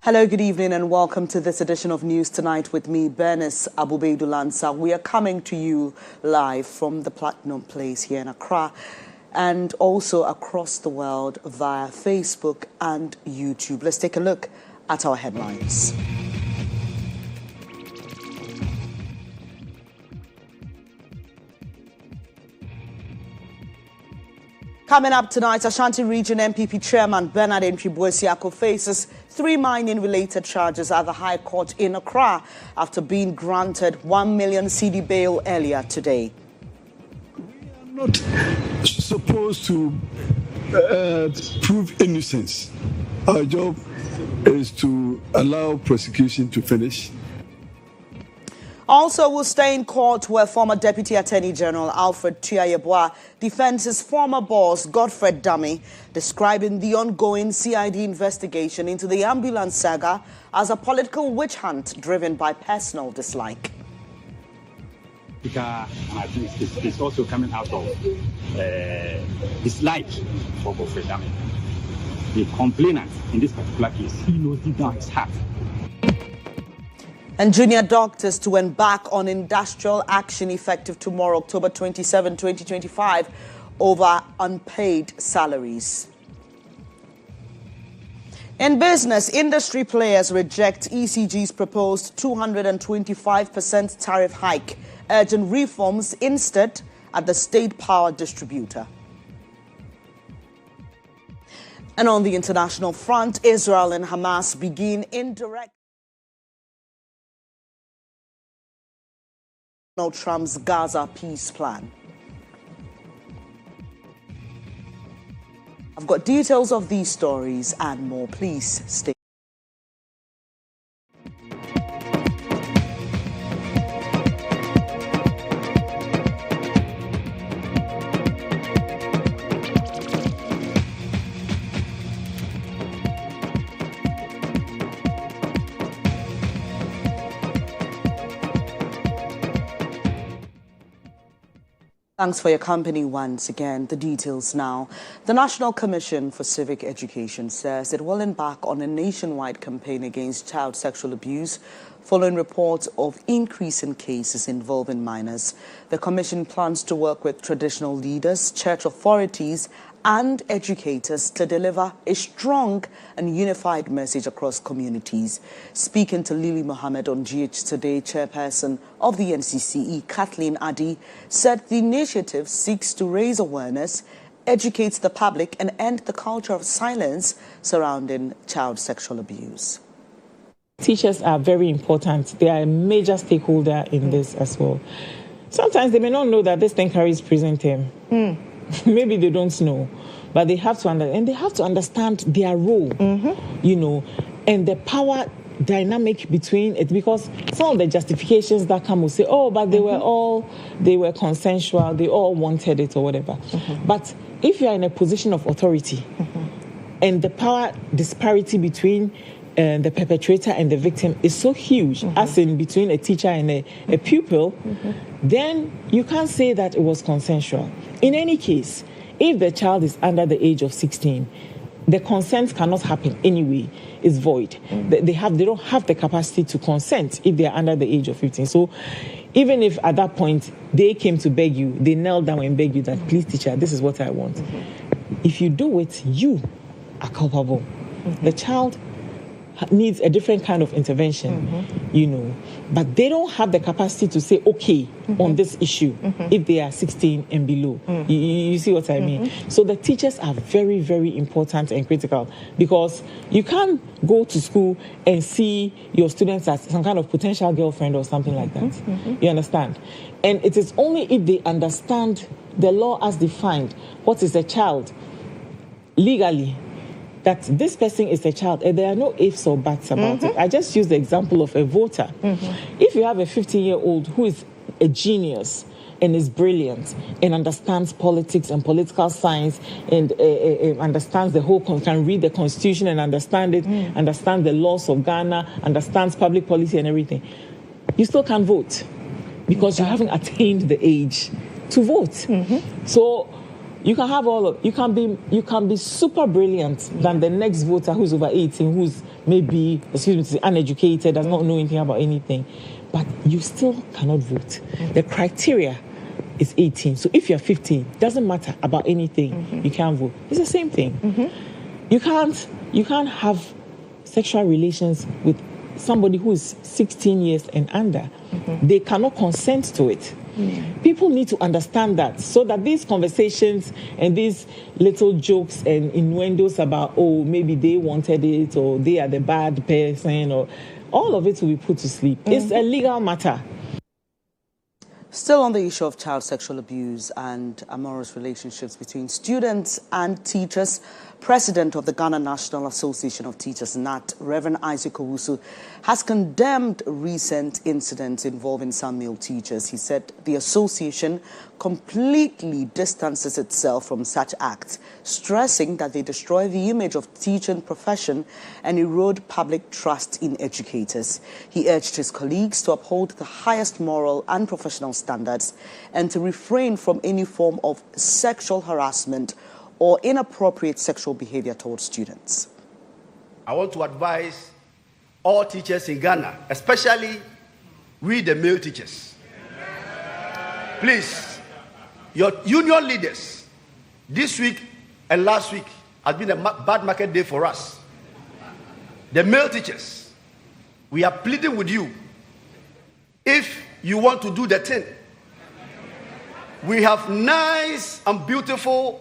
Hello, good evening, and welcome to this edition of News Tonight with me, Bernice, Abu-Baidoo, Lansah. We are coming to you live from the Platinum Place here in Accra and also across the world via Facebook and YouTube. Let's take a look at our headlines. Coming up tonight, Ashanti Region MPP Chairman Bernard Ntwi-Boesiako faces 3 mining-related charges at the High Court in Accra after being granted 1 million CD bail earlier today. We are not supposed to prove innocence. Our job is to allow prosecution to finish. Also, we'll stay in court where former Deputy Attorney General Alfred Tuah defends his former boss, Godfred Dame, describing the ongoing CID investigation into the ambulance saga as a political witch hunt driven by personal dislike. And I think it's also coming out of dislike for Godfred Dame. The complainant in this particular case, he knows deep down his heart. And junior doctors to embark on industrial action effective tomorrow, October 27, 2025, over unpaid salaries. In business, industry players reject ECG's proposed 225% tariff hike, urging reforms instead at the state power distributor. And on the international front, Israel and Hamas begin indirect Donald Trump's Gaza peace plan. I've got details of these stories and more. Please stay. Thanks for your company once again. The details now. The National Commission for Civic Education says it will embark on a nationwide campaign against child sexual abuse following reports of increase in cases involving minors. The commission plans to work with traditional leaders, church authorities and educators to deliver a strong and unified message across communities. Speaking to Lily Mohammed on GH Today, chairperson of the NCCE, Kathleen Addy, said the initiative seeks to raise awareness, educate the public and end the culture of silence surrounding child sexual abuse. Teachers are very important. They are a major stakeholder in this as well. Sometimes they may not know that this thing carries prison term. Maybe they don't know, but they have to understand their role, you know, and the power dynamic between it, because some of the justifications that come will say, oh, but they were consensual, they all wanted it or whatever. But if you are in a position of authority and the power disparity between the perpetrator and the victim is so huge, as in between a teacher and a pupil, then you can't say that it was consensual. In any case, if the child is under the age of 16, the consent cannot happen anyway. It's void. They don't have the capacity to consent if they are under the age of 15. So even if at that point they came to beg you, they knelt down and begged you that, please teacher, this is what I want. If you do it, you are culpable. The child needs a different kind of intervention, you know, but they don't have the capacity to say okay on this issue if they are 16 and below. You see what I mean? So the teachers are very, very important and critical, because you can't go to school and see your students as some kind of potential girlfriend or something like that. You understand? And it is only if they understand the law as defined, what is a child legally, that this person is a child, and there are no ifs or buts about it. I just use the example of a voter. If you have a 15-year-old who is a genius and is brilliant and understands politics and political science and understands the whole, can read the constitution and understand it, understands the laws of Ghana, understands public policy and everything, you still can't vote because you haven't attained the age to vote. So you can have you can be super brilliant than the next voter who's over 18, who's maybe, uneducated, does not know anything about anything, but you still cannot vote. The criteria is 18. So if you're 15, doesn't matter about anything, you can't vote. It's the same thing. You can't have sexual relations with somebody who is 16 years and under. They cannot consent to it. People need to understand that, so that these conversations and these little jokes and innuendos about, oh, maybe they wanted it or they are the bad person, or all of it will be put to sleep. It's a legal matter. Still on the issue of child sexual abuse and amorous relationships between students and teachers, President of the Ghana National Association of Teachers, NAT, Reverend Isaac Owusu, has condemned recent incidents involving some male teachers. He said the association completely distances itself from such acts, stressing that they destroy the image of teaching profession and erode public trust in educators. He urged his colleagues to uphold the highest moral and professional standards and to refrain from any form of sexual harassment or inappropriate sexual behavior towards students. I want to advise all teachers in Ghana, especially we the male teachers. Please, your union leaders, this week and last week has been a bad market day for us. The male teachers, we are pleading with you. If you want to do the thing, we have nice and beautiful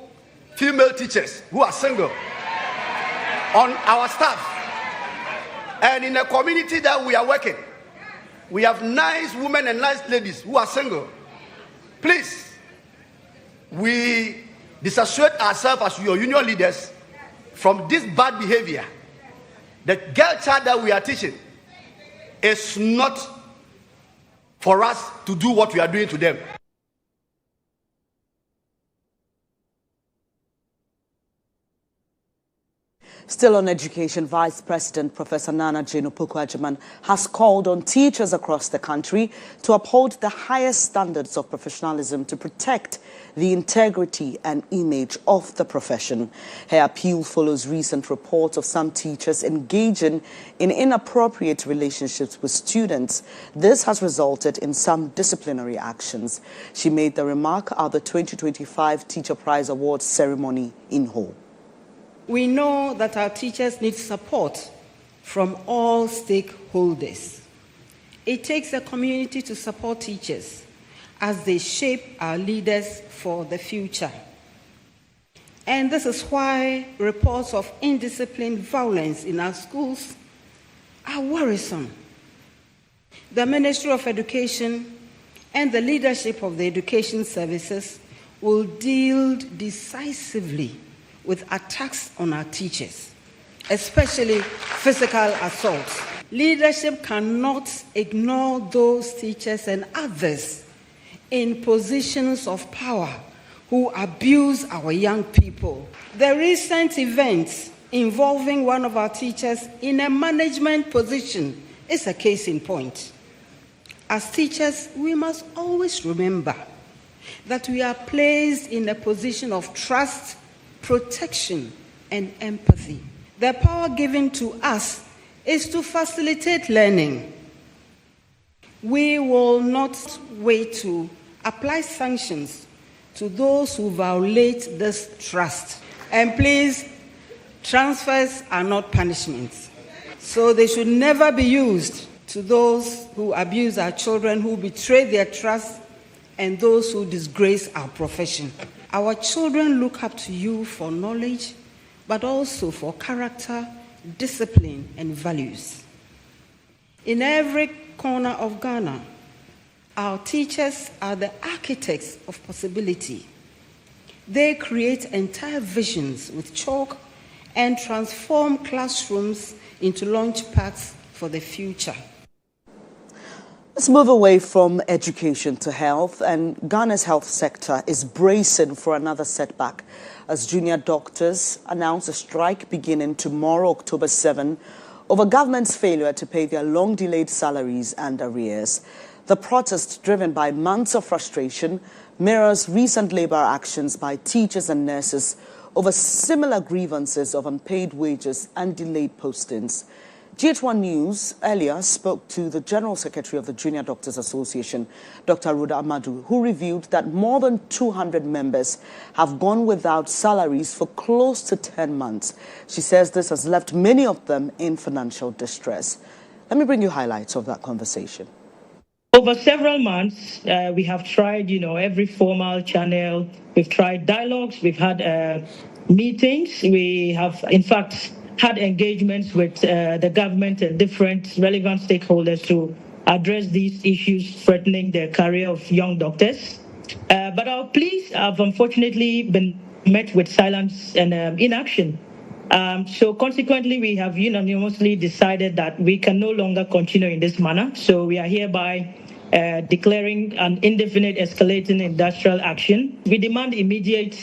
female teachers who are single on our staff, and in the community that we are working, we have nice women and nice ladies who are single. Please, we disassociate ourselves as your union leaders from this bad behavior. The girl child that we are teaching is not for us to do what we are doing to them. Still on education, Vice President Professor Nana Jane Opoku-Agyeman has called on teachers across the country to uphold the highest standards of professionalism to protect the integrity and image of the profession. Her appeal follows recent reports of some teachers engaging in inappropriate relationships with students. This has resulted in some disciplinary actions. She made the remark at the 2025 Teacher Prize Awards ceremony in Ho. We know that our teachers need support from all stakeholders. It takes a community to support teachers as they shape our leaders for the future. And this is why reports of indisciplined violence in our schools are worrisome. The Ministry of Education and the leadership of the education services will deal decisively with attacks on our teachers, especially physical assaults. Leadership cannot ignore those teachers and others in positions of power who abuse our young people. The recent events involving one of our teachers in a management position is a case in point. As teachers, we must always remember that we are placed in a position of trust, protection, and empathy. The power given to us is to facilitate learning. We will not wait to apply sanctions to those who violate this trust. And please, transfers are not punishments. So they should never be used to those who abuse our children, who betray their trust, and those who disgrace our profession. Our children look up to you for knowledge, but also for character, discipline, and values. In every corner of Ghana, our teachers are the architects of possibility. They create entire visions with chalk and transform classrooms into launch pads for the future. Let's move away from education to health, and Ghana's health sector is bracing for another setback as junior doctors announce a strike beginning tomorrow, October 7, over government's failure to pay their long-delayed salaries and arrears. The protest, driven by months of frustration, mirrors recent labor actions by teachers and nurses over similar grievances of unpaid wages and delayed postings. GHOneNews earlier spoke to the General Secretary of the Junior Doctors Association, Dr. Abu-Baidoo, who revealed that more than 200 members have gone without salaries for close to 10 months. She says this has left many of them in financial distress. Let me bring you highlights of that conversation. Over several months, we have tried, every formal channel. We've tried dialogues. We've had meetings. We have, in fact, had engagements with the government and different relevant stakeholders to address these issues threatening the career of young doctors. But our pleas have unfortunately been met with silence and inaction. So consequently, we have unanimously decided that we can no longer continue in this manner. So we are hereby declaring an indefinite escalating industrial action. We demand immediate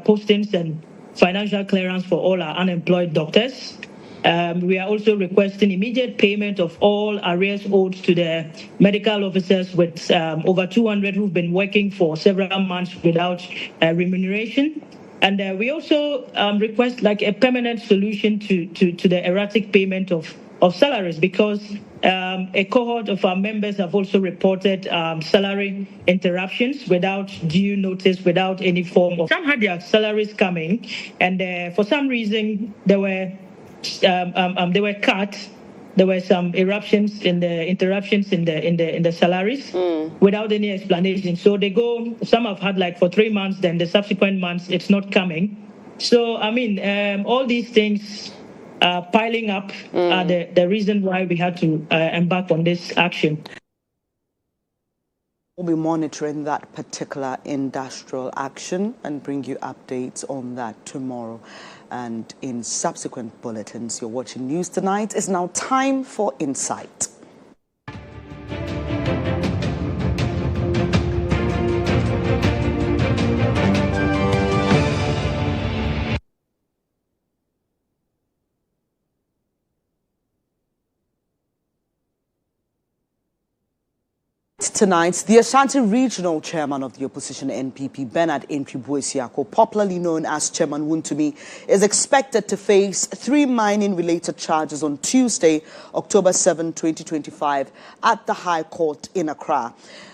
postings and financial clearance for all our unemployed doctors. We are also requesting immediate payment of all arrears owed to the medical officers with over 200 who've been working for several months without remuneration. And we also request like a permanent solution to the erratic payment of salaries, because a cohort of our members have also reported salary interruptions without due notice, without any form of. Some had their salaries coming, and for some reason they were cut. There were some interruptions in the salaries without any explanation. So they go. Some have had like for 3 months. Then the subsequent months, it's not coming. So I mean, all these things piling up are the reason why we had to embark on this action. We'll be monitoring that particular industrial action and bring you updates on that tomorrow. And in subsequent bulletins, you're watching News Tonight. It's now time for Insight. Tonight, the Ashanti Regional Chairman of the opposition NPP, Bernard Boisiako, popularly known as Chairman Wontumi, is expected to face 3 mining-related charges on Tuesday, October 7, 2025, at the High Court in Accra.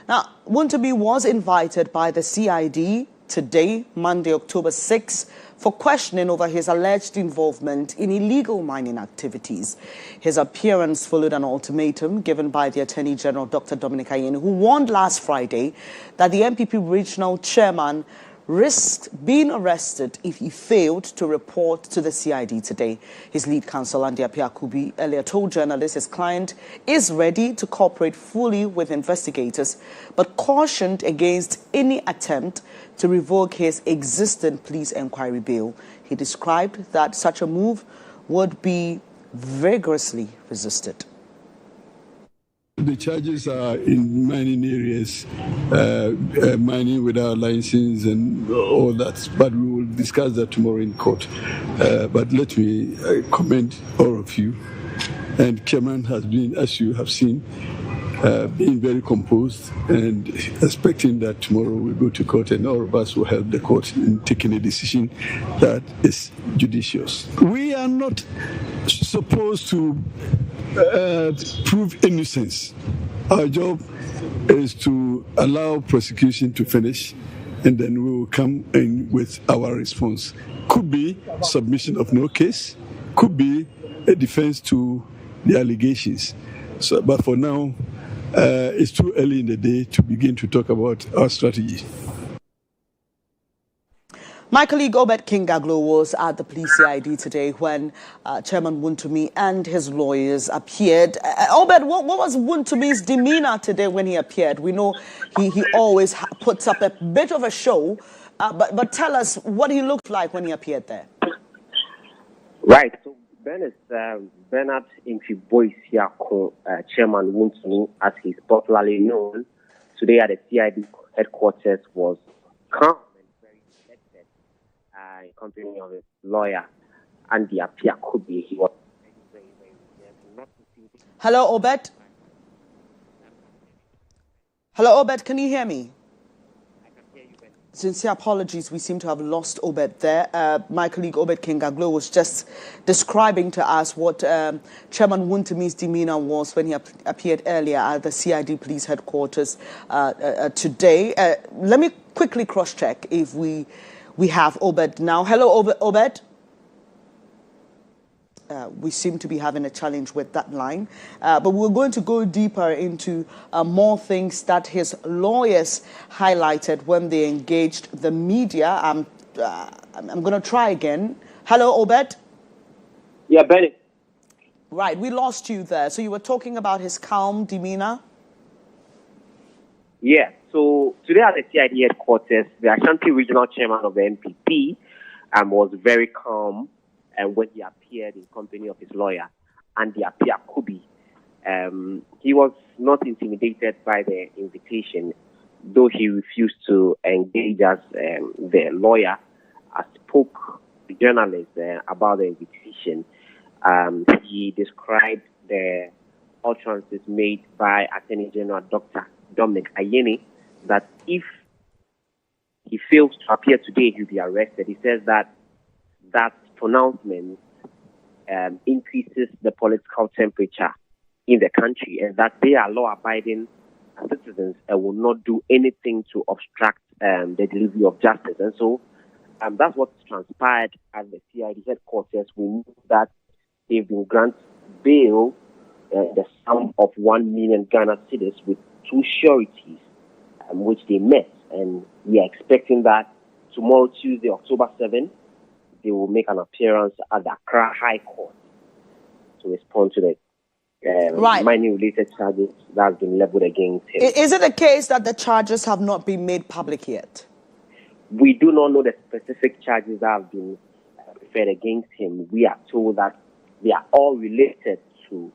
Now, Wontumi was invited by the CID today, Monday, October 6, for questioning over his alleged involvement in illegal mining activities. His appearance followed an ultimatum given by the Attorney General, Dr. Dominic Ayine, who warned last Friday that the NPP regional chairman risked being arrested if he failed to report to the CID today. His lead counsel, Andy Apiakubi, earlier told journalists his client is ready to cooperate fully with investigators, but cautioned against any attempt to revoke his existing police inquiry bail. He described that such a move would be vigorously resisted. The charges are in mining areas, mining without license and all that, but we will discuss that tomorrow in court. But let me commend all of you. And Chairman has been, as you have seen, being very composed and expecting that tomorrow we'll go to court and all of us will help the court in taking a decision that is judicious. We are not supposed to prove innocence. Our job is to allow prosecution to finish, and then we will come in with our response. Could be submission of no case, could be a defense to the allegations. So, but for now, it's too early in the day to begin to talk about our strategy. My colleague Obed Kingaglo was at the police CID today when Chairman Wontumi and his lawyers appeared. Obed, what was Wuntumi's demeanor today when he appeared? We know he always puts up a bit of a show, but tell us what he looked like when he appeared there. Right. So Bernice, Bernard Boisiako, Chairman Wontumi, as he's popularly known, today at the CID headquarters was calm. In company of his lawyer, Andy Apiakubi. He was not. Hello, Obed. Hello, Obed. Can you hear me? I can hear you, Ben. Sincere apologies, we seem to have lost Obed there. My colleague Obed Kingaglo was just describing to us what Chairman Wuntumi's demeanor was when he appeared earlier at the CID police headquarters today. Let me quickly cross-check if we have Obed now. Hello, Obed. We seem to be having a challenge with that line. But we're going to go deeper into more things that his lawyers highlighted when they engaged the media. I'm going to try again. Hello, Obed? Yeah, Bernice. Right, we lost you there. So you were talking about his calm demeanor? Yeah, so today at the CID headquarters, the Ashanti Regional Chairman of the NPP was very calm. And when he appeared in company of his lawyer, Andy Apia Kubi, he was not intimidated by the invitation, though he refused to engage as the lawyer. Spoke to journalists about the invitation. He described the utterances made by Attorney General Dr. Dominic Ayeni that if he fails to appear today, he'll be arrested. He says that pronouncement increases the political temperature in the country, and that they are law-abiding citizens and will not do anything to obstruct the delivery of justice. And so that's what transpired at the CID headquarters. We know that they've been granted bail, the sum of 1 million Ghana cedis with 2 sureties, which they met. And we are expecting that tomorrow, Tuesday, October 7th, they will make an appearance at the Accra High Court to respond to the mining-related charges that have been leveled against him. Is it the case that the charges have not been made public yet? We do not know the specific charges that have been referred against him. We are told that they are all related to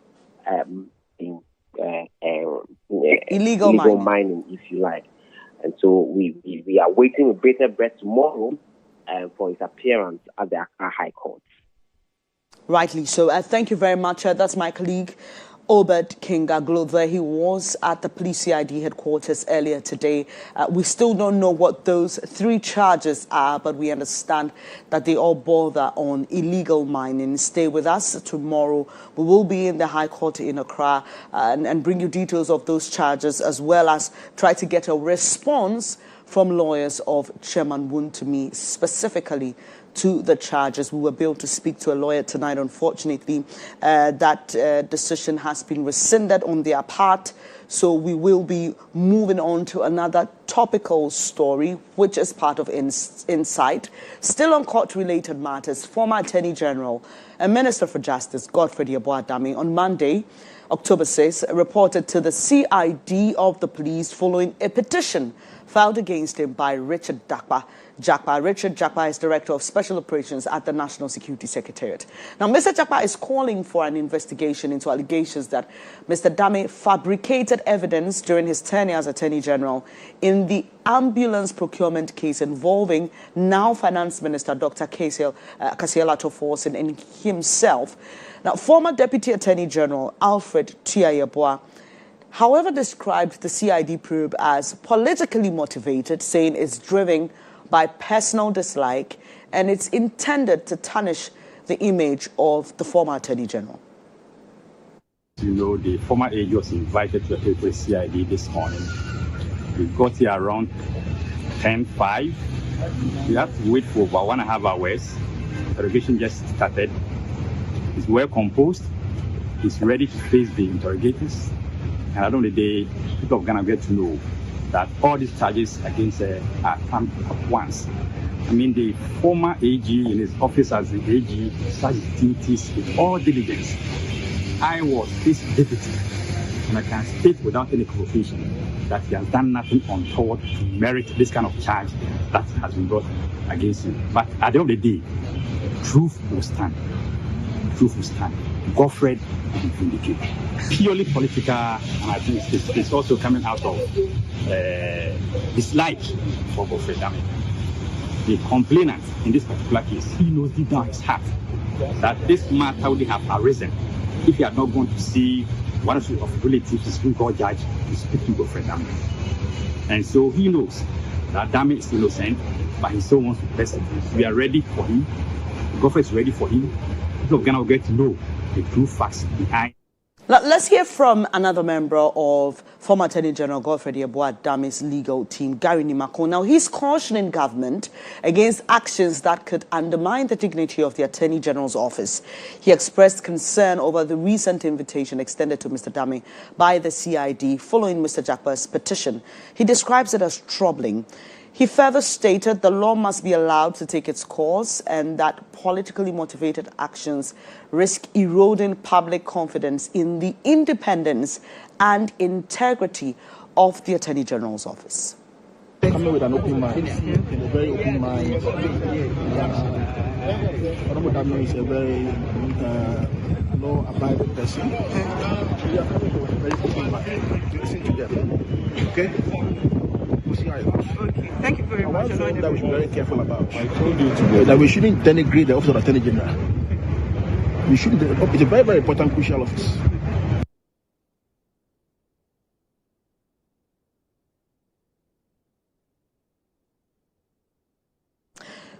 illegal mining, if you like. And so we are waiting with bated breath tomorrow for his appearance at the Accra High Court. Rightly so. Thank you very much. That's my colleague, Obed Kingaglo there. He was at the police CID headquarters earlier today. We still don't know what those 3 charges are, but we understand that they all border on illegal mining. Stay with us tomorrow. We will be in the High Court in Accra and bring you details of those charges, as well as try to get a response from lawyers of Chairman Wuntumi, specifically to the charges. We were able to speak to a lawyer tonight. Unfortunately, that decision has been rescinded on their part. So we will be moving on to another topical story, which is part of Insight. Still on court-related matters, former Attorney General and Minister for Justice, Godfrey Abu-Baidoo, on Monday, October 6, reported to the CID of the police following a petition filed against him by Richard Jakpa. Richard Jakpa is Director of Special Operations at the National Security Secretariat. Now, Mr. Jakpa is calling for an investigation into allegations that Mr. Dame fabricated evidence during his tenure as Attorney General in the ambulance procurement case involving now Finance Minister Dr. Kasiel Atoforsen and himself. Now, former Deputy Attorney General Alfred Tuah-Yeboah, however, described the CID probe as politically motivated, saying it's driven by personal dislike and it's intended to tarnish the image of the former Attorney General. You know, the former AG was invited to appear to the CID this morning. We got here around 10:05. We have to wait for about 1.5 hours. The interrogation just started. He's well composed. He's ready to face the interrogators. And at the end of the day, people are going to get to know that all these charges against are come at once. I mean, the former AG in his office as the AG discharged his duties with all diligence. I was his deputy, and I can state without any equivocation that he has done nothing untoward to merit this kind of charge that has been brought against him. But at the end of the day, truth will stand. Truth will stand. Godfrey will be vindicated. Purely political, and I think it's also coming out of dislike for Godfrey Dame. The complainant in this particular case, he knows deep down his heart that this matter would have arisen if he had not gone to see one of relatives, the Supreme Court judge, to speak to Godfrey Dame. And so he knows that Dame is innocent, but he still wants to persecute. We are ready for him. The government is ready for him. People of Ghana will get to know the true facts behind. Let's hear from another member of former Attorney General Godfred Dame's legal team, Gary Nimako. Now, he's cautioning government against actions that could undermine the dignity of the Attorney General's office. He expressed concern over the recent invitation extended to Mr. Dame by the CID following Mr. Jakpa's petition. He describes it as troubling. He further stated the law must be allowed to take its course and that politically motivated actions risk eroding public confidence in the independence and integrity of the Attorney General's office. Coming with an open mind, a very open mind. Honorable Dame is a very law-abiding person. We are coming with a very open mind. Listen to them. Okay? We'll see how it goes. Okay, thank you very much. One thing that we should be very careful about, I told you today, that we shouldn't denigrate the office of Attorney General. We shouldn't. It's a very, very important, crucial office.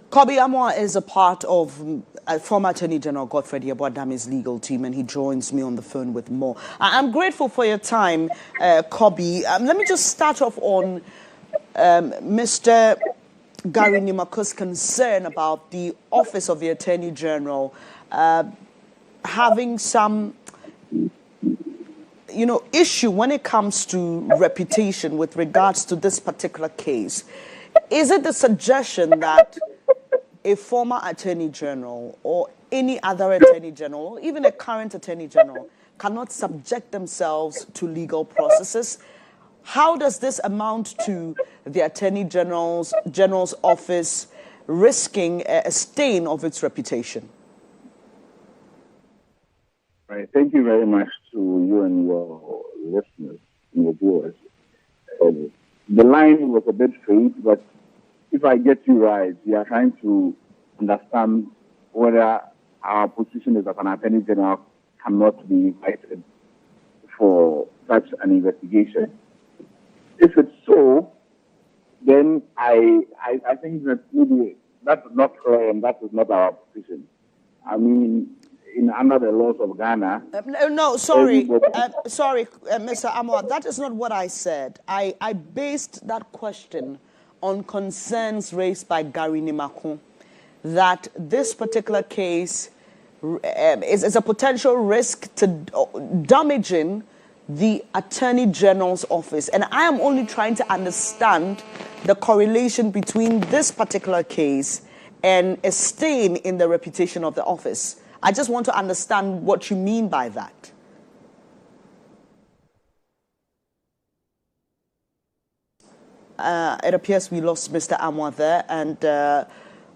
Kobi Amoah is a part of former Attorney General Godfred Dame's legal team, and he joins me on the phone with more. I'm grateful for your time, Kobi. Let me just start off on Mr. Gary Nimako's concern about the Office of the Attorney General having some, issue when it comes to reputation with regards to this particular case. Is it the suggestion that a former Attorney General or any other Attorney General, or even a current Attorney General, cannot subject themselves to legal processes? How does this amount to the Attorney General's office risking a stain of its reputation? Right. Thank you very much to you and your listeners and your viewers. The line was a bit faint, but if I get you right, we are trying to understand whether our position is that an Attorney General cannot be invited for such an investigation. If it's so, then I think that maybe that's not clear and that is not our position. I mean, under the laws of Ghana... Sorry, Mr. Amoah, that is not what I said. I based that question on concerns raised by Gary Nimako that this particular case is a potential risk to damaging the Attorney General's office. And I am only trying to understand the correlation between this particular case and a stain in the reputation of the office. I just want to understand what you mean by that. It appears we lost Mr. Amoah there, and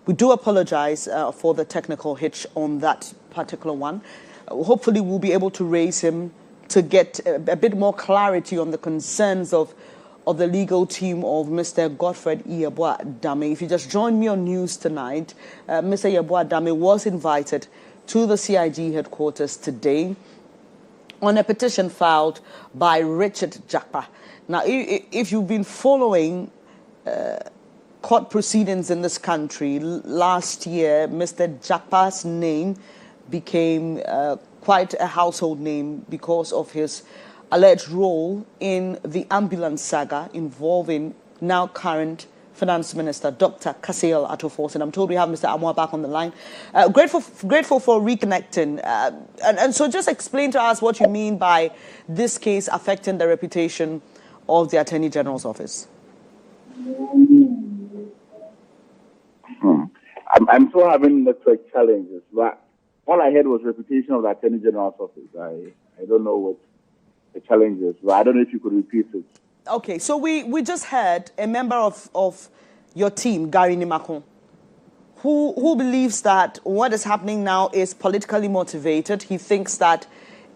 we do apologize for the technical hitch on that particular one. Hopefully we'll be able to raise him to get a bit more clarity on the concerns of the legal team of Mr. Godfred Dame. If you just joined me on news tonight, Mr. Dame was invited to the CID headquarters today on a petition filed by Richard Jakpa. Now, if you've been following court proceedings in this country, last year, Mr. Jakpa's name became quite a household name because of his alleged role in the ambulance saga involving now current Finance Minister Dr. Kaseel Atofos, and I'm told we have Mr. Amoah back on the line. Grateful for reconnecting. And so just explain to us what you mean by this case affecting the reputation of the Attorney General's office. I'm still having network challenges, but all I heard was reputation of the Attorney General's office. I don't know what the challenge is, but I don't know if you could repeat it. Okay, so we just heard a member of your team, Gary Nimako, who believes that what is happening now is politically motivated. He thinks that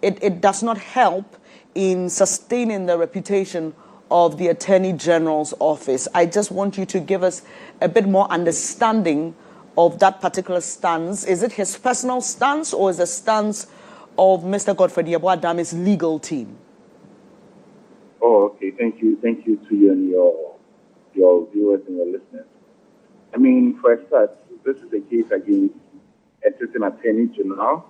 it does not help in sustaining the reputation of the Attorney General's office. I just want you to give us a bit more understanding of that particular stance. Is it his personal stance or is it the stance of Mr. Godfred Dame's legal team? Oh, okay. Thank you to you and your your viewers and your listeners. I mean, for a start, this is a case against a sitting attorney general,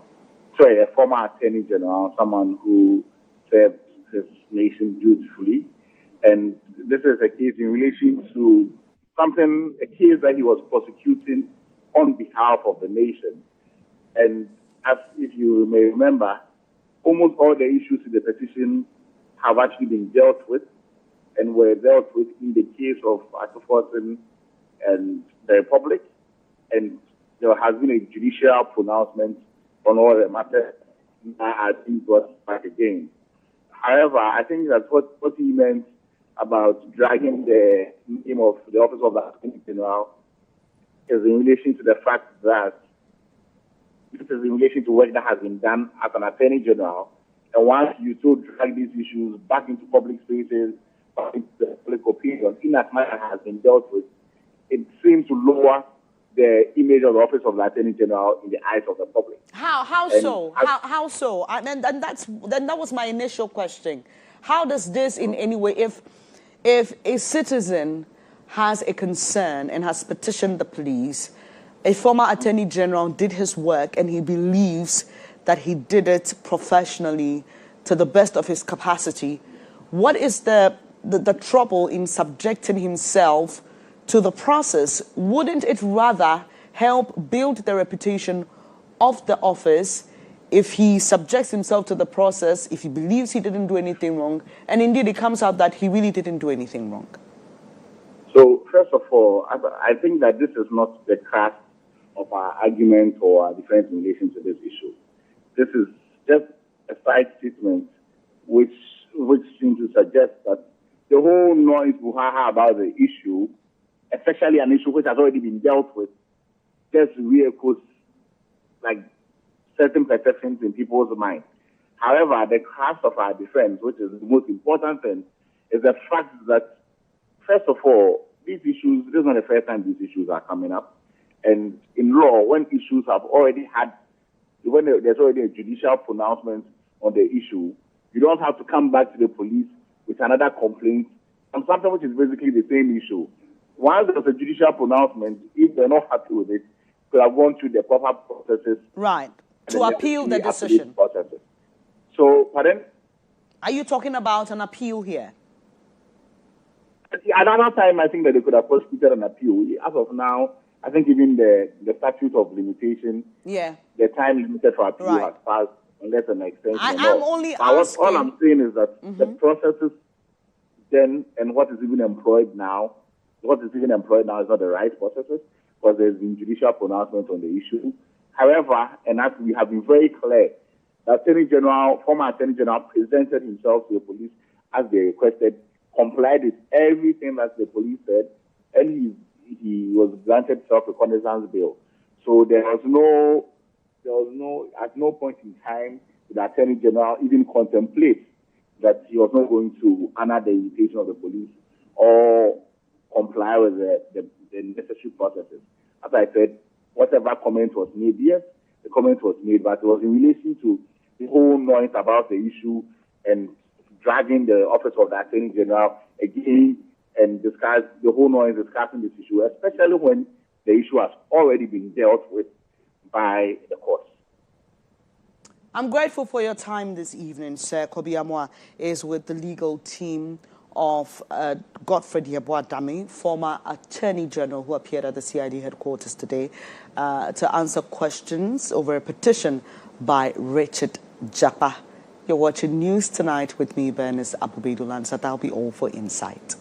a former attorney general, someone who served his nation dutifully. And this is a case in relation to a case that he was prosecuting on behalf of the nation. And as if you may remember, almost all the issues in the petition have actually been dealt with and were dealt with in the case of Atuforton and the Republic. And there has been a judicial pronouncement on all the matters that are being brought back again. However, I think that's what he meant about dragging the name of the office of the Attorney General is in relation to the fact that this is in relation to work that has been done as an Attorney General. And once you so drag these issues back into public spaces, back into the public opinion, in as much as has been dealt with, it seems to lower the image of the office of the Attorney General in the eyes of the public. How so? How so? And that was my initial question. How does this in any way, if a citizen has a concern and has petitioned the police, a former Attorney General did his work and he believes that he did it professionally to the best of his capacity, what is the trouble in subjecting himself to the process? Wouldn't it rather help build the reputation of the office if he subjects himself to the process, if he believes he didn't do anything wrong, and indeed it comes out that he really didn't do anything wrong? So, first of all, I think that this is not the crux of our argument or our defense in relation to this issue. This is just a side statement which seems to suggest that the whole noise about the issue, especially an issue which has already been dealt with, just re-echoes like certain perceptions in people's minds. However, the crux of our defense, which is the most important thing, is the fact that, first of all, these issues, this is not the first time these issues are coming up. And in law, when issues have already when there's already a judicial pronouncement on the issue, you don't have to come back to the police with another complaint on something which is basically the same issue. Once there's a judicial pronouncement, if they're not happy with it, they have gone through the proper processes. Right. To appeal the decision. Processes. So, pardon? Are you talking about an appeal here? Another time, I think that they could have prosecuted an appeal. As of now, I think even the statute of limitation, the time limited for appeal has passed unless an extension. I'm only asking. All I'm saying is that the processes then and what is even employed now is not the right processes because there's been judicial pronouncement on the issue. However, and as we have been very clear, the former Attorney General presented himself to the police as they requested, complied with everything that the police said, and he was granted self-reconnaissance bail. So at no point in time did the Attorney General even contemplate that he was not going to honor the invitation of the police or comply with the necessary processes. As I said, whatever comment was made, yes, the comment was made, but it was in relation to the whole noise about the issue and dragging the office of the Attorney General again and discuss the whole noise discussing this issue, especially when the issue has already been dealt with by the courts. I'm grateful for your time this evening, Sir. Kobi Amoah is with the legal team of Godfred Yeboah-Dame, former Attorney General who appeared at the CID headquarters today to answer questions over a petition by Richard Japa. You're watching News Tonight with me, Bernice, Abu-Baidoo, Lansah. That'll be all for Insight.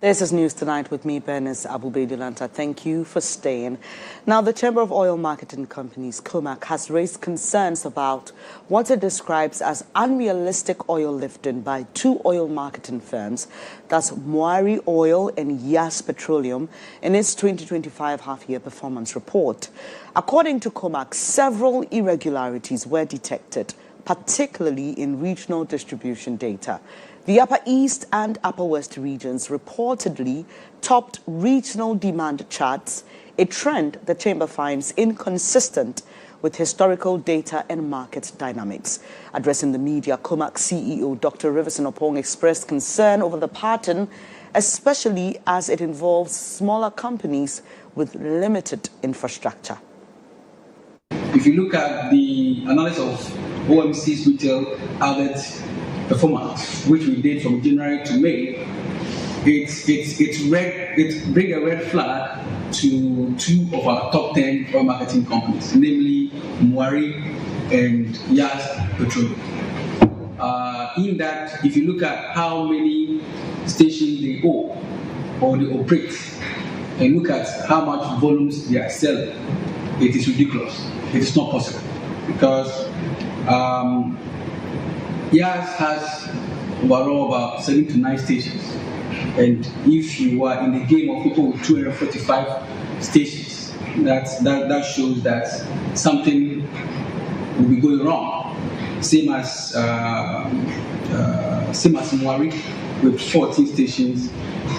This is News Tonight with me, Bernice, Abu-Baidoo, Lansah. Thank you for staying. Now, the Chamber of Oil Marketing Companies, COMAC, has raised concerns about what it describes as unrealistic oil lifting by two oil marketing firms, that's Muari Oil and Yas Petroleum, in its 2025 half-year performance report. According to COMAC, several irregularities were detected, particularly in regional distribution data. The Upper East and Upper West regions reportedly topped regional demand charts, a trend the Chamber finds inconsistent with historical data and market dynamics. Addressing the media, COMAC CEO Dr. Rivers Opong expressed concern over the pattern, especially as it involves smaller companies with limited infrastructure. If you look at the analysis of OMC's retail outlet performance, which we did from January to May, it brings a red flag to two of our top 10 oil marketing companies, namely Muari and Yas Petroleum. In that, if you look at how many stations they own or they operate, and look at how much volumes they are selling, it is ridiculous. It is not possible because Yas has overall about 7 to 9 stations, and if you are in the game of people with 245 stations, that shows that something will be going wrong. Same as Muari with 14 stations,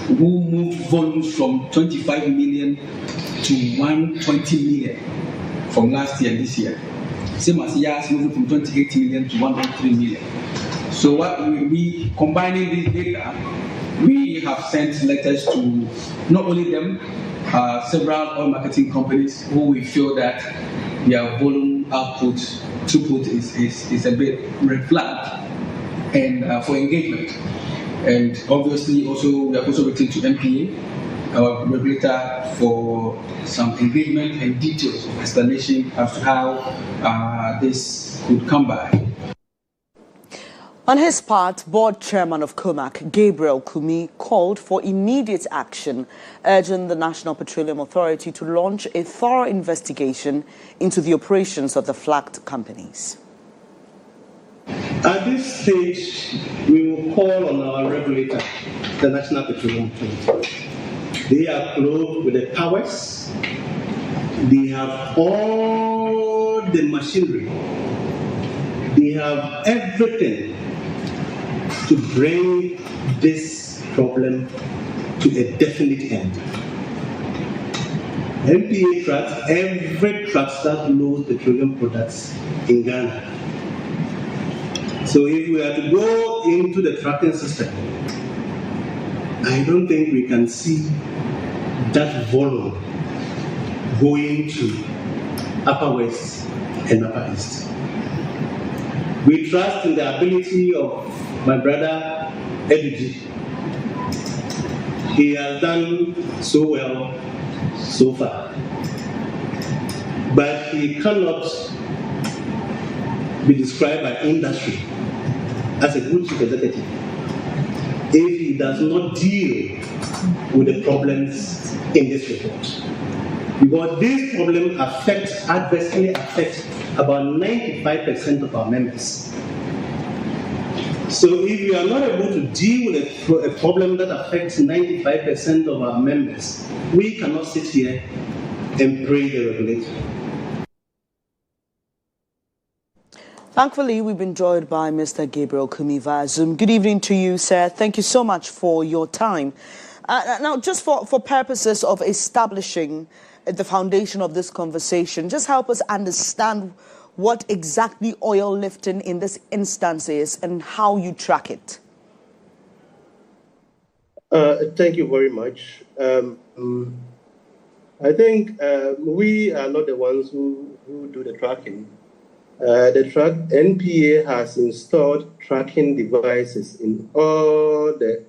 who moved volumes from 25 million to 120 million from last year and this year. Same as Yas moving from 28 million to 1.3 million. So what we combining this data, we have sent letters to not only them, several oil marketing companies who we feel that their volume throughput is a bit red flag, and for engagement. And obviously also we are also written to MPA, our regulator, for some engagement and details of explanation of how this could come by. On his part, Board Chairman of COMAC, Gabriel Kumi, called for immediate action, urging the National Petroleum Authority to launch a thorough investigation into the operations of the flagged companies. At this stage, we will call on our regulator, the National Petroleum Authority. They are clothed with the powers. They have all the machinery. They have everything to bring this problem to a definite end. MPA tracks every truck that loads petroleum products in Ghana. So if we are to go into the tracking system, I don't think we can see that volume going to Upper West and Upper East. We trust in the ability of my brother Edudi. He has done so well so far, but he cannot be described by industry as a good chief executive if he does not deal with the problems in this report. Because this problem adversely affects about 95% of our members. So if we are not able to deal with a problem that affects 95% of our members, we cannot sit here and praise the regulator. Thankfully, we've been joined by Mr. Gabriel Kumi via Zoom. Good evening to you, sir. Thank you so much for your time. Now, just for purposes of establishing the foundation of this conversation, just help us understand what exactly oil lifting in this instance is and how you track it. Thank you very much. I think we are not the ones who do the tracking. NPA has installed tracking devices in all the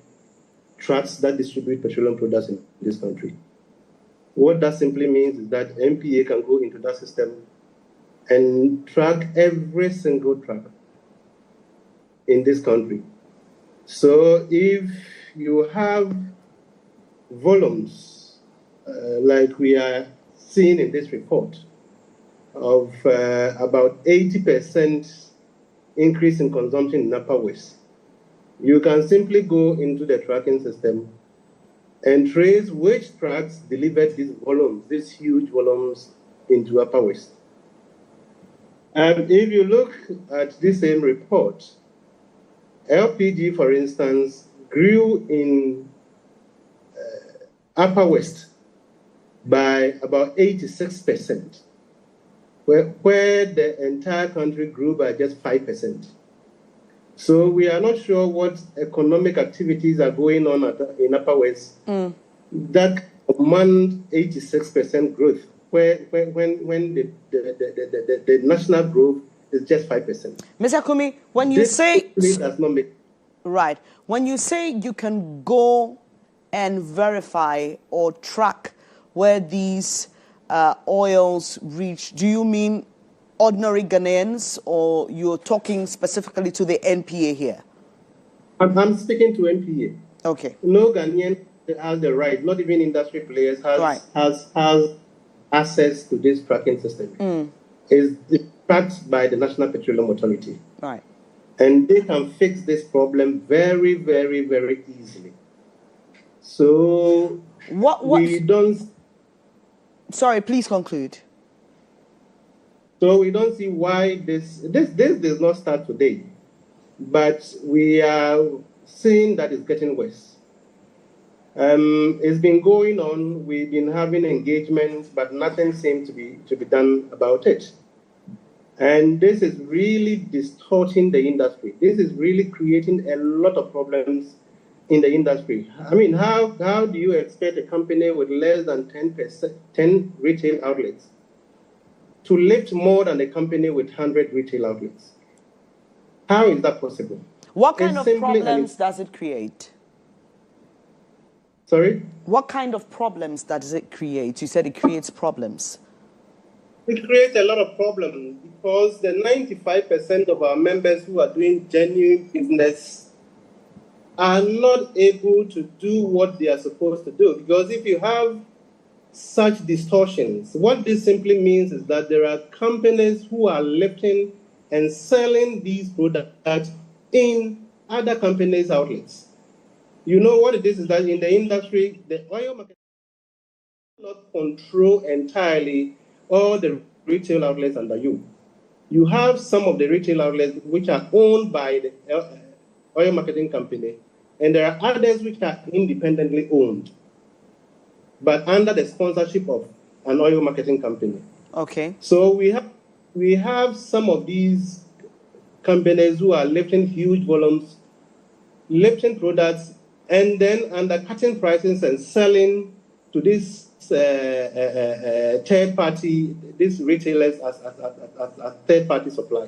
trucks that distribute petroleum products in this country. What that simply means is that NPA can go into that system and track every single truck in this country. So if you have volumes, like we are seeing in this report, of about 80% increase in consumption in Upper West, you can simply go into the tracking system and trace which trucks delivered these volumes, these huge volumes, into Upper West. And if you look at this same report, LPG, for instance, grew in Upper West by about 86%, where the entire country grew by just 5%. So we are not sure what economic activities are going on in Upper West that command 86% growth, when the national growth is just 5%. Mr. Kumi, when you say does not make right, when you say you can go and verify or track where these oils reach, do you mean ordinary Ghanaians, or you're talking specifically to the NPA here? I'm speaking to NPA. Okay. No Ghanaian has the right, not even industry players has access to this tracking system. It's tracked by the National Petroleum Authority. Right. And they can fix this problem very, very, very easily. So we don't... Sorry, please conclude. So we don't see why this does not start today, but we are seeing that it's getting worse. It's been going on. We've been having engagements, but nothing seems to be done about it. And this is really distorting the industry. This is really creating a lot of problems in the industry. I mean, how do you expect a company with less than 10 retail outlets to lift more than a company with 100 retail outlets? How is that possible? What kind of problems does it create? Sorry? What kind of problems does it create? You said it creates problems. It creates a lot of problems because the 95% of our members who are doing genuine business are not able to do what they are supposed to do. Because if you have such distortions, what this simply means is that there are companies who are lifting and selling these products in other companies' outlets. You know what it is that in the industry, the oil market does not control entirely all the retail outlets under you. You have some of the retail outlets which are owned by the oil marketing company, and there are others which are independently owned, but under the sponsorship of an oil marketing company. Okay. So we have some of these companies who are lifting huge volumes, lifting products, and then undercutting prices and selling to this third party, these retailers as third party supply.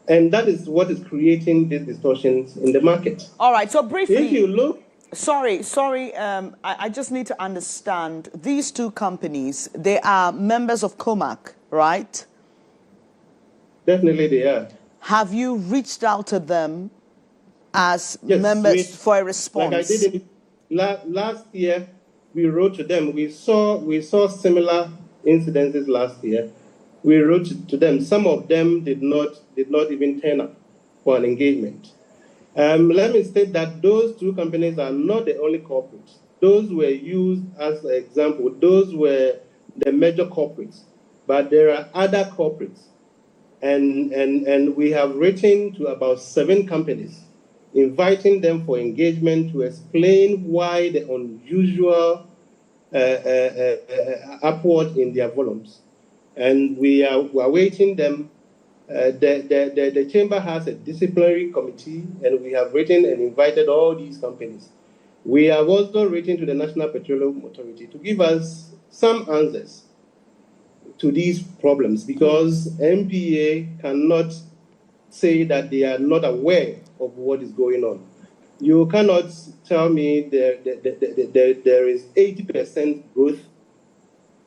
And that is what is creating these distortions in the market. All right, so briefly, if you look... Sorry, I just need to understand. These two companies, they are members of COMAC, right? Definitely they are. Have you reached out to them as members for a response? Like I did last year, we wrote to them. We saw similar incidences last year. We wrote to them. Some of them did not even turn up for an engagement. Let me state that those two companies are not the only corporates. Those were used as an example. Those were the major corporates. But there are other corporates. And we have written to about 7 companies, inviting them for engagement to explain why the unusual upward in their volumes. And we are awaiting them. The chamber has a disciplinary committee, and we have written and invited all these companies. We have also written to the National Petroleum Authority to give us some answers to these problems, because NPA cannot say that they are not aware of what is going on. You cannot tell me there is 80% growth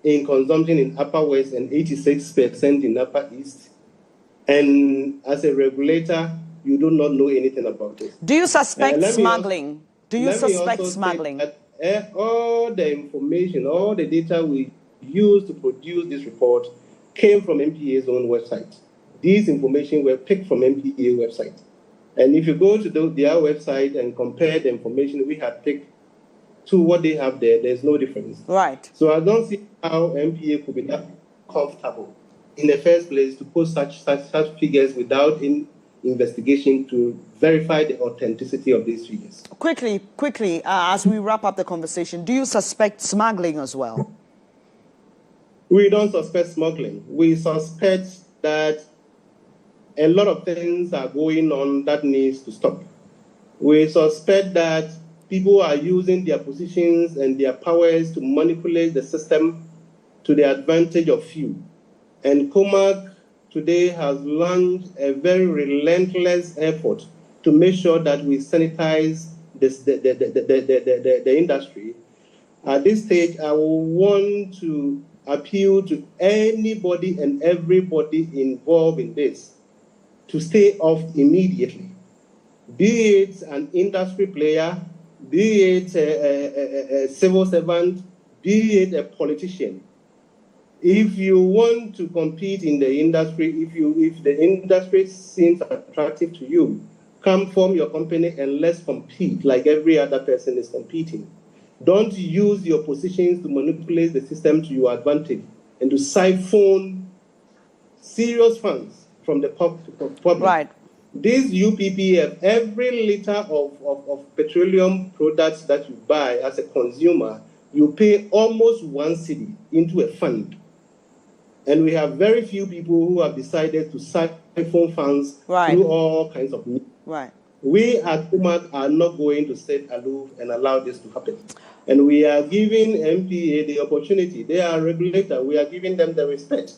in consumption in Upper West and 86% in Upper East, and as a regulator, you do not know anything about it. Do you suspect smuggling? Do you suspect smuggling? all the information, all the data we used to produce this report came from MPA's own website. These information were picked from MPA website. And if you go to their website and compare the information we had picked to what they have there, there's no difference. Right. So I don't see how MPA could be that comfortable in the first place to post such figures without investigation to verify the authenticity of these figures. Quickly, as we wrap up the conversation, do you suspect smuggling as well? We don't suspect smuggling. We suspect that a lot of things are going on that needs to stop. We suspect that people are using their positions and their powers to manipulate the system to the advantage of few. And COMAC today has launched a very relentless effort to make sure that we sanitize the industry. At this stage, I will want to appeal to anybody and everybody involved in this to stay off immediately. Be it an industry player, be it a civil servant, be it a politician. If you want to compete in the industry, if the industry seems attractive to you, come form your company and let's compete like every other person is competing. Don't use your positions to manipulate the system to your advantage and to siphon serious funds from the public. Right. This UPPF, every liter of petroleum products that you buy as a consumer, you pay almost 1 cedi into a fund. And we have very few people who have decided to siphon funds through all kinds of means. Right. We at COMAC are not going to sit aloof and allow this to happen. And we are giving MPA the opportunity. They are a regulator. We are giving them the respect.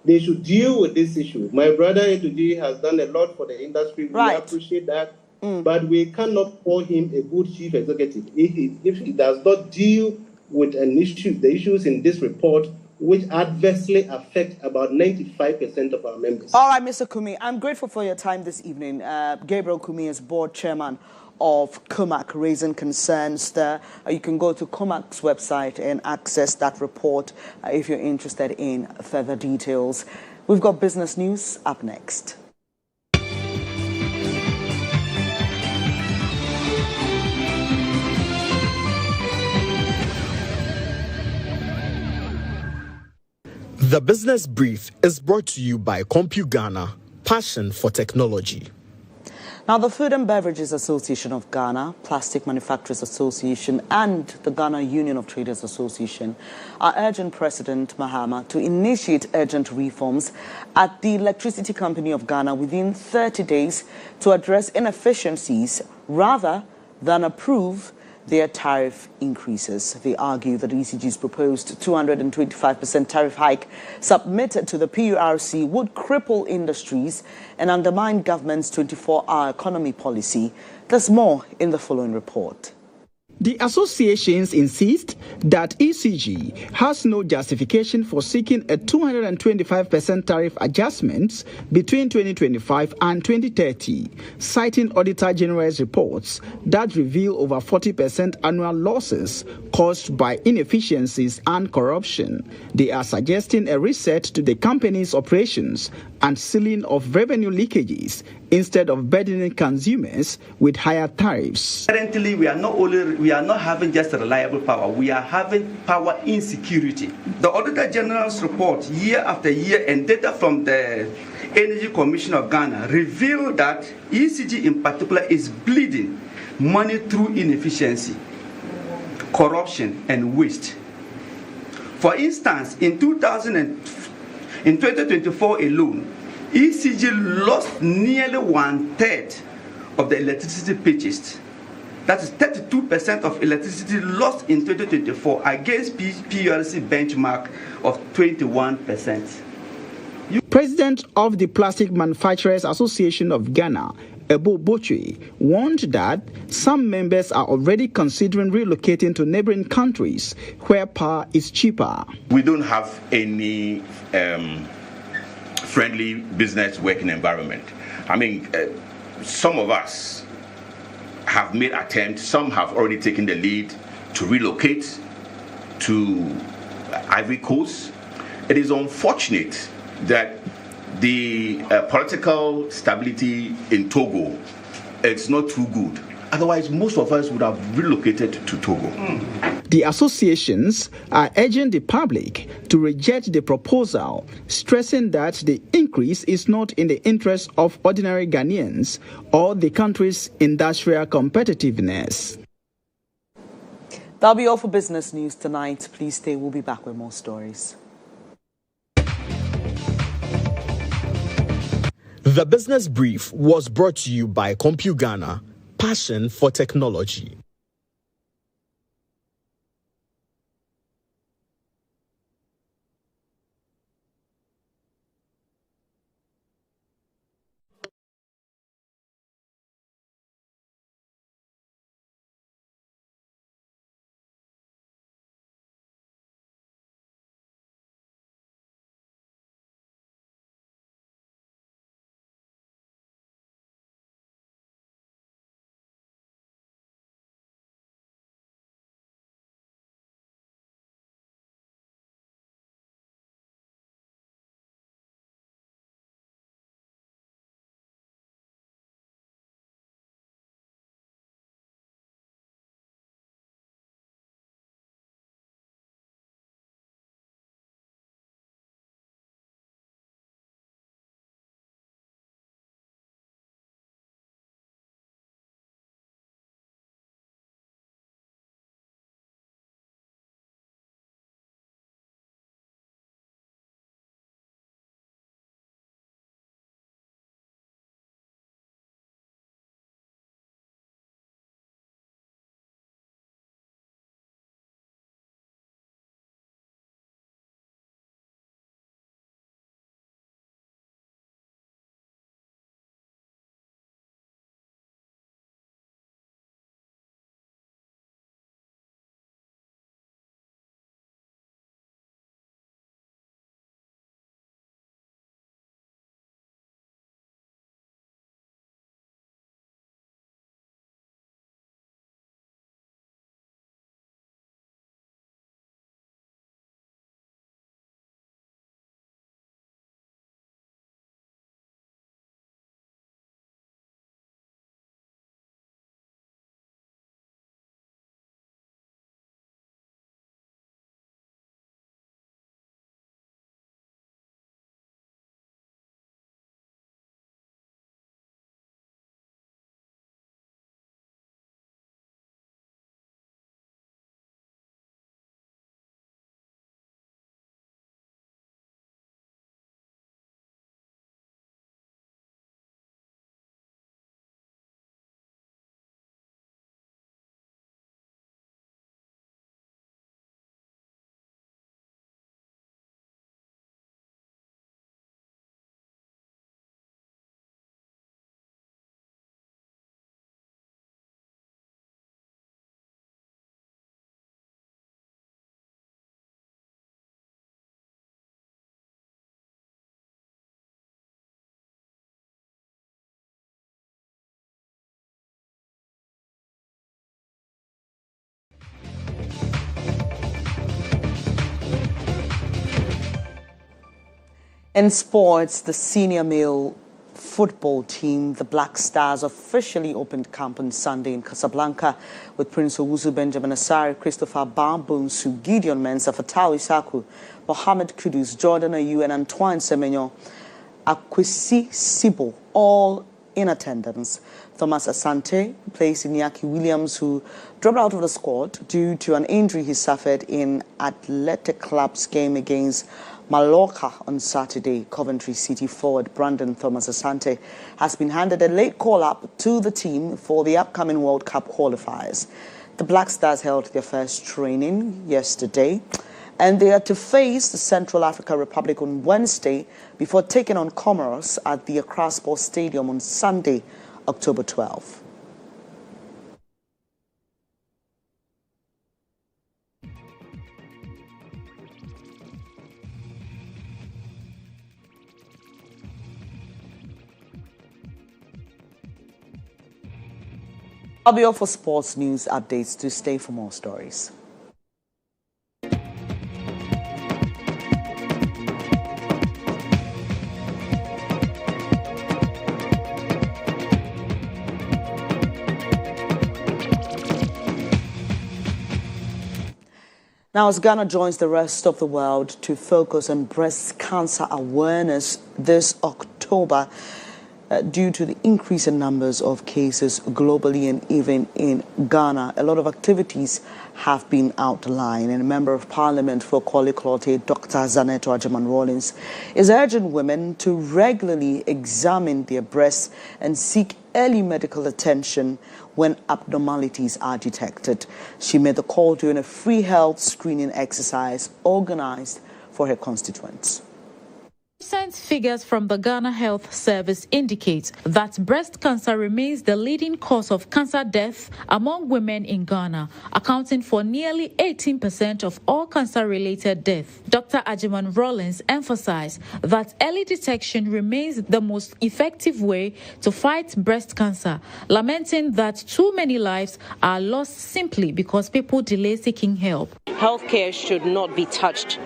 They should deal with this issue. My brother Etuji has done a lot for the industry. We appreciate that. But we cannot call him a good chief executive if he does not deal with the issues in this report, which adversely affect about 95% of our members. All right, Mr. Kumi, I'm grateful for your time this evening. Gabriel Kumi is board chairman of COMAC, raising concerns there. You can go to COMAC's website and access that report if you're interested in further details. We've got business news up next. The Business Brief is brought to you by CompuGhana, passion for technology. Now, the Food and Beverages Association of Ghana, Plastic Manufacturers Association, and the Ghana Union of Traders Association are urging President Mahama to initiate urgent reforms at the Electricity Company of Ghana within 30 days to address inefficiencies rather than approve their tariff increases. They argue that ECG's proposed 225% tariff hike submitted to the PURC would cripple industries and undermine government's 24-hour economy policy. There's more in the following report. The associations insist that ECG has no justification for seeking a 225% tariff adjustment between 2025 and 2030, citing Auditor General's reports that reveal over 40% annual losses caused by inefficiencies and corruption. They are suggesting a reset to the company's operations and sealing of revenue leakages instead of burdening consumers with higher tariffs. Currently, we are not having just reliable power, we are having power insecurity. The Auditor General's report year after year and data from the Energy Commission of Ghana reveal that ECG in particular is bleeding money through inefficiency, corruption and waste. For instance, in 2024 alone, ECG lost nearly 1/3 of the electricity purchased. That is 32% of electricity lost in 2024 against PURC benchmark of 21%. President of the Plastic Manufacturers Association of Ghana, Abu-Baidoo, warned that some members are already considering relocating to neighboring countries where power is cheaper. We don't have any friendly business working environment. I mean, some of us have made attempts, some have already taken the lead to relocate to Ivory Coast. It is unfortunate that the political stability in Togo, it's not too good. Otherwise, most of us would have relocated to Togo. The associations are urging the public to reject the proposal, stressing that the increase is not in the interest of ordinary Ghanaians or the country's industrial competitiveness. That'll be all for business news tonight. Please stay. We'll be back with more stories. The Business Brief was brought to you by CompuGhana, passion for technology. In sports, the senior male football team, the Black Stars, officially opened camp on Sunday in Casablanca with Prince Owusu Benjamin Asare, Christopher Bambonsu, Gideon Mensah, Fatawu Isaku, Mohamed Kudus, Jordan Ayew, and Antoine Semenyo Akwesi Sibo, all in attendance. Thomas Asante replaced Iñaki Williams, who dropped out of the squad due to an injury he suffered in Athletic Club's game against Mallorca on Saturday. Coventry City forward Brandon Thomas Asante has been handed a late call-up to the team for the upcoming World Cup qualifiers. The Black Stars held their first training yesterday, and they are to face the Central African Republic on Wednesday before taking on Comoros at the Accra Sports Stadium on Sunday, October 12th. I'll be off for sports news updates. To stay for more stories. Now, as Ghana joins the rest of the world to focus on breast cancer awareness this October, due to the increase in numbers of cases globally and even in Ghana, a lot of activities have been outlined. And a member of Parliament for Kwale-Klote, Dr. Zaneto Agyemang-Rawlings, is urging women to regularly examine their breasts and seek early medical attention when abnormalities are detected. She made the call during a free health screening exercise organized for her constituents. Recent figures from the Ghana Health Service indicate that breast cancer remains the leading cause of cancer death among women in Ghana, accounting for nearly 18% of all cancer-related deaths. Dr. Agyemang-Rawlings emphasized that early detection remains the most effective way to fight breast cancer, lamenting that too many lives are lost simply because people delay seeking help. Healthcare should not be touched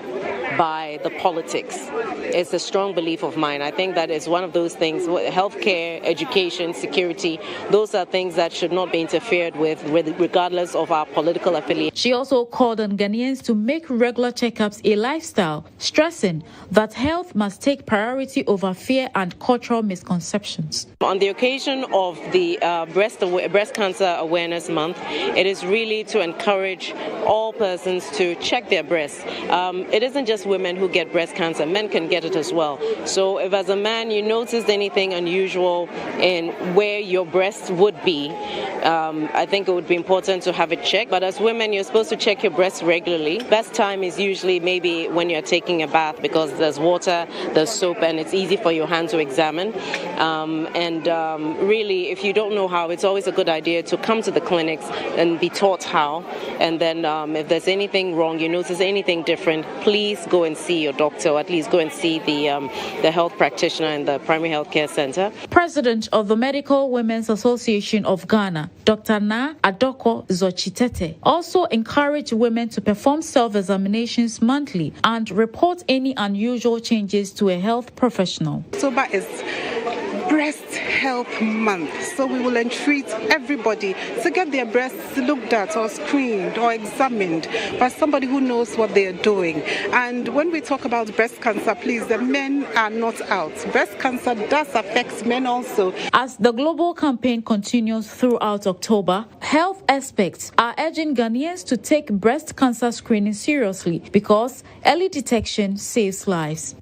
by the politics. It's a strong belief of mine. I think that is one of those things. Healthcare, education, security, those are things that should not be interfered with regardless of our political affiliation. She also called on Ghanaians to make regular checkups a lifestyle, stressing that health must take priority over fear and cultural misconceptions. On the occasion of the Breast Cancer Awareness Month, it is really to encourage all persons to check their breasts. It isn't just women who get breast cancer, men can get it as well. So if as a man you notice anything unusual in where your breast would be, I think it would be important to have it checked. But as women, you're supposed to check your breasts regularly. Best time is usually maybe when you're taking a bath, because there's water, there's soap, and it's easy for your hand to examine. Really, if you don't know how, it's always a good idea to come to the clinics and be taught how. And then if there's anything wrong, you notice anything different, please go and see your doctor, or at least go and see the health practitioner in the primary health care center. President of the Medical Women's Association of Ghana, Dr. Na Adoko Zochitete, also encouraged women to perform self-examinations monthly and report any unusual changes to a health professional. October is Breast Health Month, so we will entreat everybody to get their breasts looked at or screened or examined by somebody who knows what they are doing. And when we talk about breast cancer, please, the men are not out. Breast cancer does affect men also. As the global campaign continues throughout October, health experts are urging Ghanaians to take breast cancer screening seriously because early detection saves lives.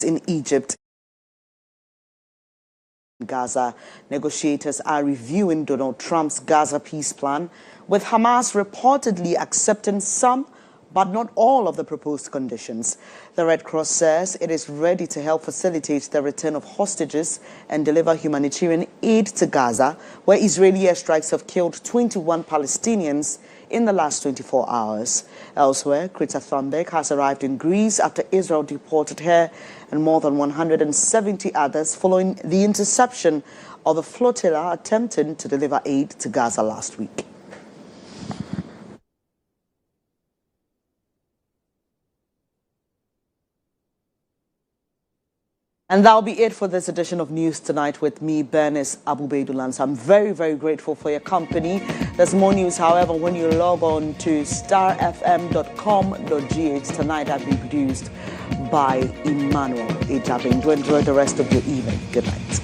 In Egypt, Gaza, negotiators are reviewing Donald Trump's Gaza peace plan, with Hamas reportedly accepting some but not all of the proposed conditions. The Red Cross says it is ready to help facilitate the return of hostages and deliver humanitarian aid to Gaza, where Israeli airstrikes have killed 21 Palestinians in the last 24 hours. Elsewhere, Greta Thunberg has arrived in Greece after Israel deported her and more than 170 others following the interception of a flotilla attempting to deliver aid to Gaza last week. And that'll be it for this edition of News Tonight with me, Bernice, Abu-Baidoo, Lansah. I'm very, very grateful for your company. There's more news, however, when you log on to starfm.com.gh. Tonight has been produced by Emmanuel Ejabin. Enjoy the rest of your evening. Good night.